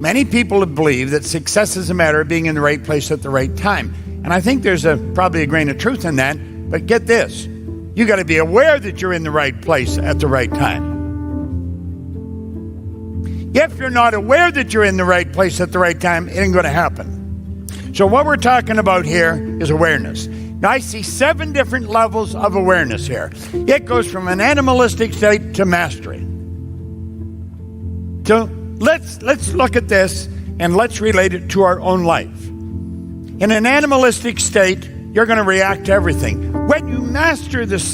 Many people believe that success is a matter of being in the right place at the right time. And I think there's probably a grain of truth in that. But get this, you got to be aware that you're in the right place at the right time. If you're not aware that you're in the right place at the right time, it ain't going to happen. So what we're talking about here is awareness. Now I see 7 different levels of awareness here. It goes from an animalistic state to mastery. So let's look at this and let's relate it to our own life. In an animalistic state, you're going to react to everything. When you master this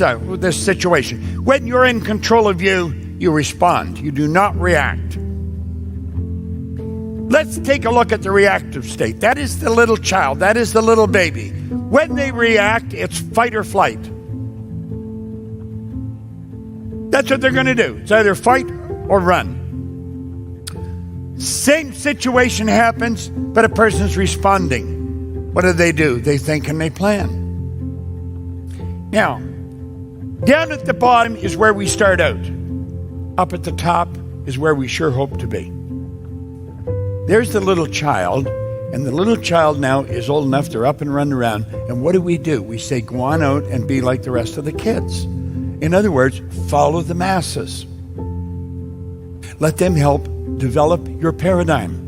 situation, when you're in control of you, you respond. You do not react. Let's take a look at the reactive state. That is the little child. That is the little baby. When they react, it's fight or flight. That's what they're going to do. It's either fight or run. Same situation happens, but a person's responding. What do? They think and they plan. Now, down at the bottom is where we start out. Up at the top is where we sure hope to be. There's the little child, and the little child now is old enough, they're up and running around. And what do? We say, go on out and be like the rest of the kids. In other words, follow the masses. Let them help develop your paradigm.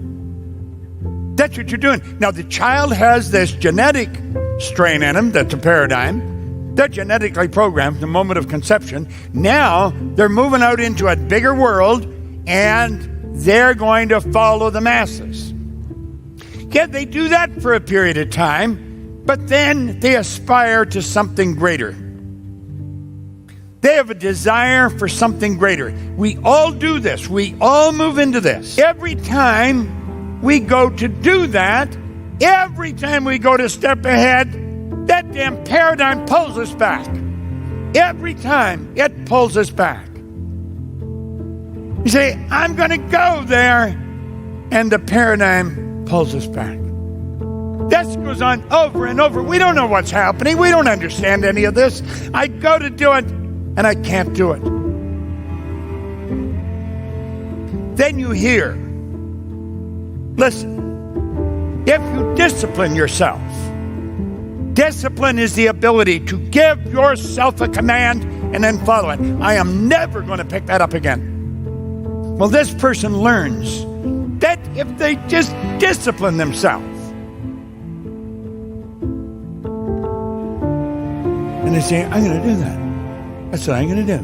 That's what you're doing. Now, the child has this genetic strain in them, that's a paradigm. They're genetically programmed the moment of conception. Now, they're moving out into a bigger world, and they're going to follow the masses. Yeah, they do that for a period of time, but then they aspire to something greater. They have a desire for something greater. We all do this. We all move into this. Every time we go to do that, every time we go to step ahead, that damn paradigm pulls us back. Every time it pulls us back. You say, I'm going to go there, and the paradigm pulls us back. This goes on over and over. We don't know what's happening. We don't understand any of this. I go to do it, and I can't do it. Then you hear, listen, if you discipline yourself, discipline is the ability to give yourself a command and then follow it. I am never going to pick that up again. Well, this person learns that if they just discipline themselves, and they say, I'm going to do that. That's what I'm going to do.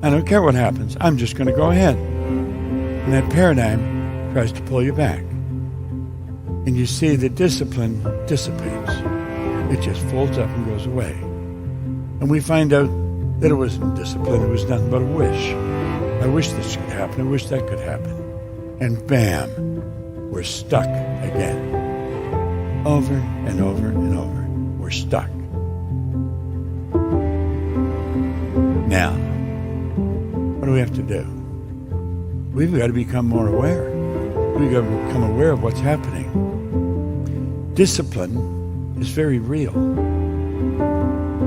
I don't care what happens. I'm just going to go ahead. And that paradigm tries to pull you back. And you see the discipline dissipates. It just folds up and goes away. And we find out that it wasn't discipline. It was nothing but a wish. I wish this could happen. I wish that could happen. And bam, we're stuck again. Over and over and over. We're stuck. Now, what do we have to do? We've got to become more aware. We've got to become aware of what's happening. Discipline is very real.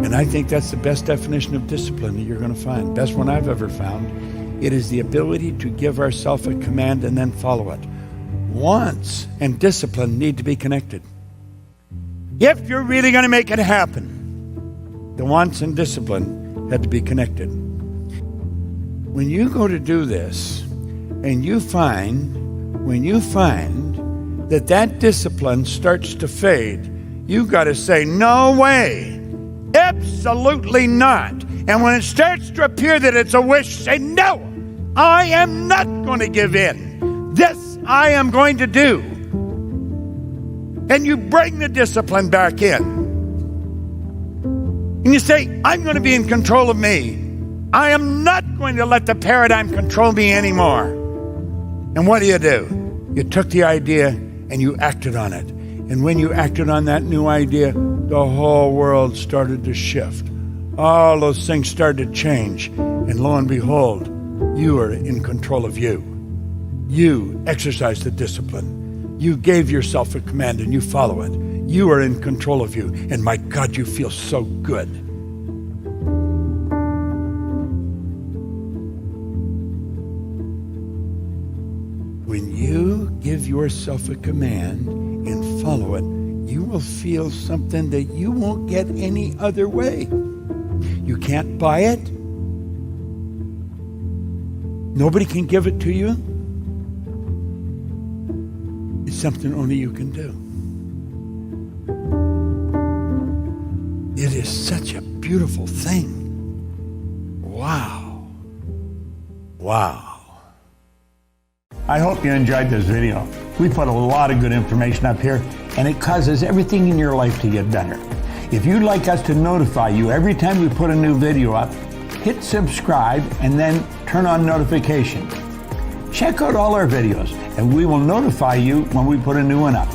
And I think that's the best definition of discipline that you're going to find. Best one I've ever found. It is the ability to give ourselves a command and then follow it. Wants and discipline need to be connected. If you're really going to make it happen, the wants and discipline had to be connected. When you go to do this, and when you find that discipline starts to fade, you've got to say, no way, absolutely not. And when it starts to appear that it's a wish, say, no, I am not going to give in. This I am going to do. And you bring the discipline back in. And you say, I'm going to be in control of me. I am not going to let the paradigm control me anymore. And what do? You took the idea and you acted on it. And when you acted on that new idea, the whole world started to shift. All those things started to change. And lo and behold, you are in control of you. You exercise the discipline. You gave yourself a command and you follow it. You are in control of you. And my God, you feel so good. When you give yourself a command and follow it, you will feel something that you won't get any other way. You can't buy it. Nobody can give it to you. It's something only you can do. It is such a beautiful thing. Wow. Wow. I hope you enjoyed this video. We put a lot of good information up here, and it causes everything in your life to get better. If you'd like us to notify you every time we put a new video up, hit subscribe and then turn on notifications. Check out all our videos, and we will notify you when we put a new one up.